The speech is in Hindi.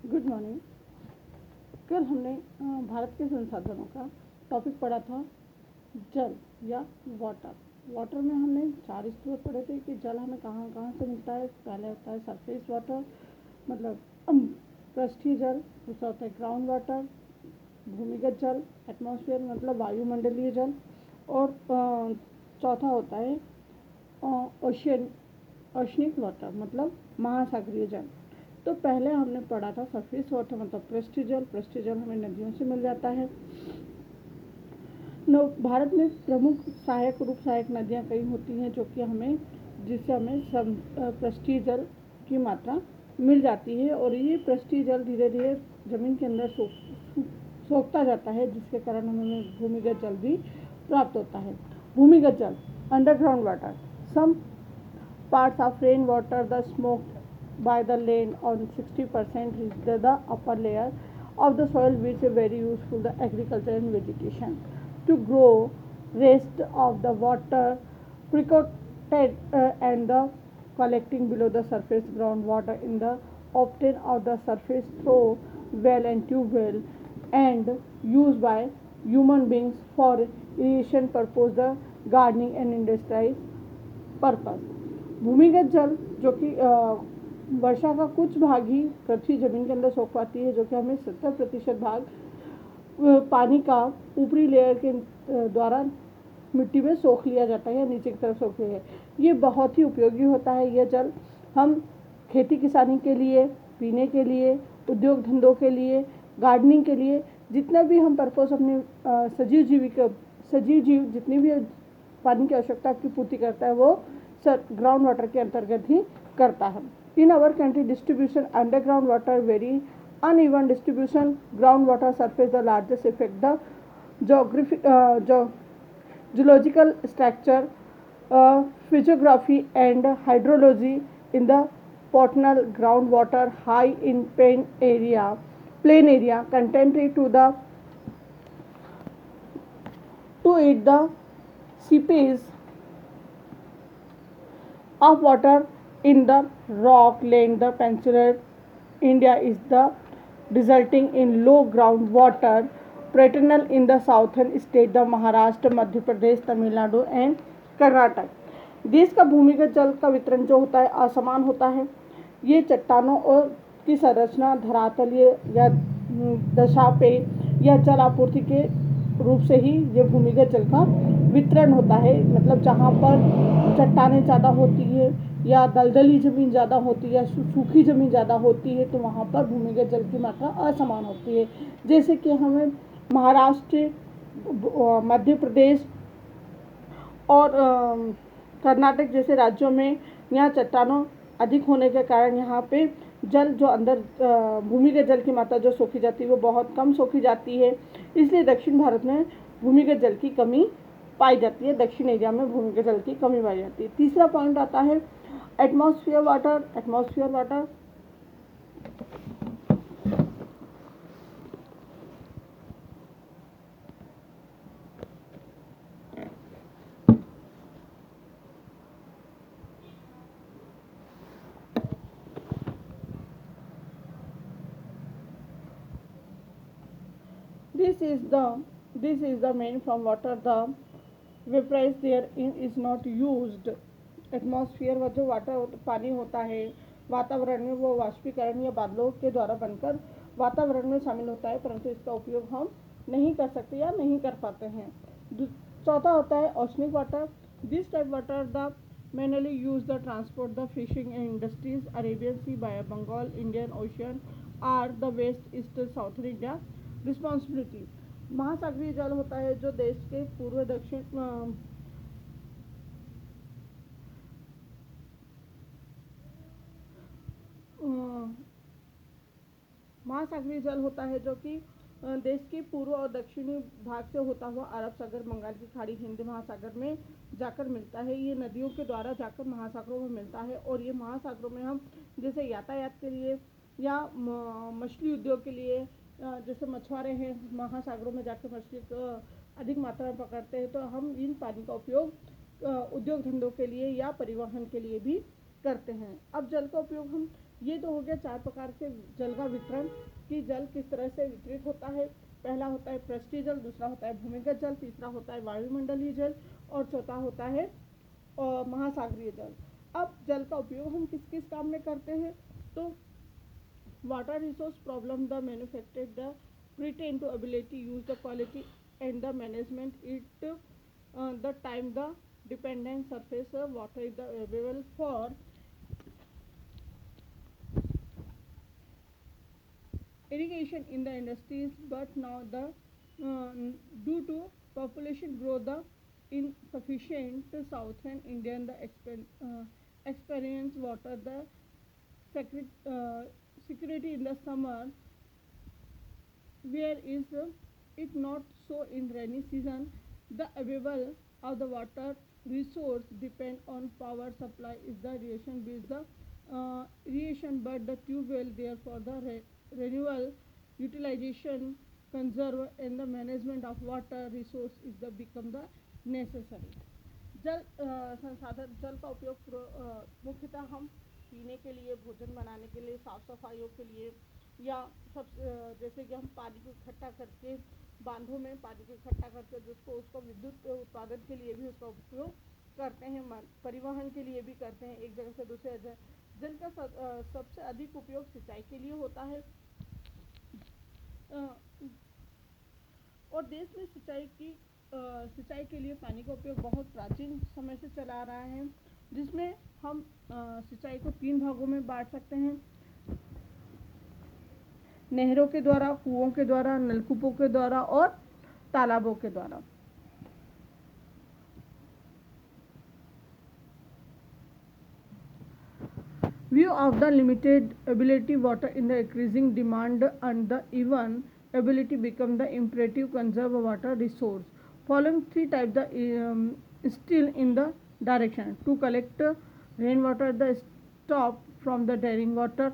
Good morning. कल हमने भारत के संसाधनों का टॉपिक पढ़ा था जल या वाटर। वाटर में हमने 4 स्रोत पढ़े थे कि जल हमें कहाँ कहाँ से मिलता है। पहले होता है सरफेस वाटर मतलब पृष्ठीय जल, दूसरा होता है ग्राउंड वाटर भूमिगत जल, एटमॉस्फेयर मतलब वायुमंडलीय जल, और चौथा होता है ओशनिक वाटर मतलब महासागरीय जल। तो पहले हमने पढ़ा था सरफेस वाटर मतलब पृष्ठीय जल। पृष्ठीय जल हमें नदियों से मिल जाता है। भारत में प्रमुख सहायक रूप सहायक नदियाँ कई होती हैं जो कि जिससे हमें पृष्ठीय जल की मात्रा मिल जाती है, और ये पृष्ठीय जल धीरे धीरे जमीन के अंदर सोखता जाता है, जिसके कारण हमें भूमिगत जल भी प्राप्त होता है। भूमिगत जल underground water, some parts of rainwater the smoked by the rain on 60% reach the upper layer of the soil, which is very useful the agriculture and vegetation to grow. Rest of the water precauted and the collecting below the surface groundwater in the obtain of the surface through well and tube well and used by human beings for irrigation purpose, the gardening and industrial purpose. भूमिगत जल जो कि वर्षा का कुछ भाग ही पृथ्वी जमीन के अंदर सोख पाती है, जो कि हमें 70% भाग पानी का ऊपरी लेयर के द्वारा मिट्टी में सोख लिया जाता है या नीचे की तरफ सोख लिया है। ये बहुत ही उपयोगी होता है। यह जल हम खेती किसानी के लिए, पीने के लिए, उद्योग धंधों के लिए, गार्डनिंग के लिए, जितना भी हम पर्पस अपने सजीव जीव जितनी भी पानी की आवश्यकता की पूर्ति करता है वो ग्राउंड वाटर के अंतर्गत ही करता है। In our country distribution underground water very uneven distribution ground water surface the largest effect the geological structure, physiography and hydrology in the poternal groundwater high in plain area contemporary to it the seepage of water in the rock laying the peninsular India is the resulting in low groundwater perennial in the southern state the Maharashtra, Madhya Pradesh, Tamil Nadu and Karnataka. देश का भूमिगत जल का वितरण जो होता है असमान होता है। ये चट्टानों और की संरचना, धरातलीय या दशा पे या जल आपूर्ति के रूप से ही ये भूमिगत जल का वितरण होता है। मतलब जहाँ पर चट्टानें ज़्यादा होती है या दलदली ज़मीन ज़्यादा होती है या सूखी ज़मीन ज़्यादा होती है तो वहाँ पर भूमिगत जल की मात्रा असमान होती है। जैसे कि हमें महाराष्ट्र, मध्य प्रदेश और कर्नाटक जैसे राज्यों में यहाँ चट्टानों अधिक होने के कारण यहाँ पे जल जो अंदर भूमिगत जल की मात्रा जो सोखी जाती है वो बहुत कम सोखी जाती है। इसलिए दक्षिण भारत में भूमिगत जल की कमी पाई जाती है। दक्षिण एरिया में भूमिगत जल की कमी पाई जाती है। तीसरा पॉइंट आता है atmosphere water. Atmosphere water this is the main from water the vaporized therein is not used। Atmosphere व जो वाटर पानी होता है वातावरण में वो वाष्पीकरण या बादलों के द्वारा बनकर वातावरण में शामिल होता है, परंतु इसका उपयोग हम नहीं कर सकते या नहीं कर पाते हैं। चौथा होता है oceanic water. This type water the mainly use the transport the fishing and industries Arabian Sea by Bengal Indian Ocean are the west east southern India responsibility। महासागरीय जल होता है जो देश के पूर्व दक्षिण महासागरीय जल होता है जो कि देश के पूर्व और दक्षिणी भाग से होता हुआ अरब सागर, बंगाल की खाड़ी, हिंद महासागर में जाकर मिलता है। ये नदियों के द्वारा जाकर महासागरों में मिलता है और ये महासागरों में हम जैसे यातायात के लिए या मछली उद्योग के लिए, जैसे मछुआरे हैं महासागरों में जाकर मछली अधिक मात्रा में पकड़ते हैं, तो हम इन पानी का उपयोग उद्योग धंधों के लिए या परिवहन के लिए भी करते हैं। अब जल का उपयोग हम ये तो हो गया 4 प्रकार के जल का वितरण कि जल किस तरह से वितरित होता है। पहला होता है पृष्ठीय जल, दूसरा होता है भूमिगत जल, तीसरा होता है वायुमंडलीय जल और चौथा होता है महासागरीय जल। अब जल का उपयोग हम किस किस काम में करते हैं, तो water resource problem the manufactured the pretend to ability use the quality and the management it the time the dependent surface water is the available for irrigation in the industries, but now the due to population growth the insufficient southern Indian the experience water the security in the summer where is it not so in rainy season. The available of the water resource depend on power supply is the irrigation based the irrigation, but the tube well therefore the renewal utilization conserve and the management of water resource is the become the necessary. जल संसाधन जल का उपयोग मुख्यतः हम पीने के लिए, भोजन बनाने के लिए, साफ सफाइयों के लिए या सब जैसे कि हम पानी को इकट्ठा करके बांधों में पानी को इकट्ठा करके जिसको उसको विद्युत उत्पादन के लिए भी उसका उपयोग करते हैं, परिवहन के लिए भी करते हैं एक जगह से दूसरे जगह। जल का सबसे अधिक उपयोग सिंचाई के लिए होता है और देश में सिंचाई के लिए पानी का उपयोग बहुत प्राचीन समय से चला आ रहा है, जिसमें हम सिंचाई को 3 भागों में बांट सकते हैं, नहरों के द्वारा, कुओं के द्वारा, नलकूपों के द्वारा और तालाबों के द्वारा। View of the limited ability water in the increasing demand and the even ability become the imperative conserve water resource. Following 3 types the still in the direction to collect rainwater, the stop from the draining water,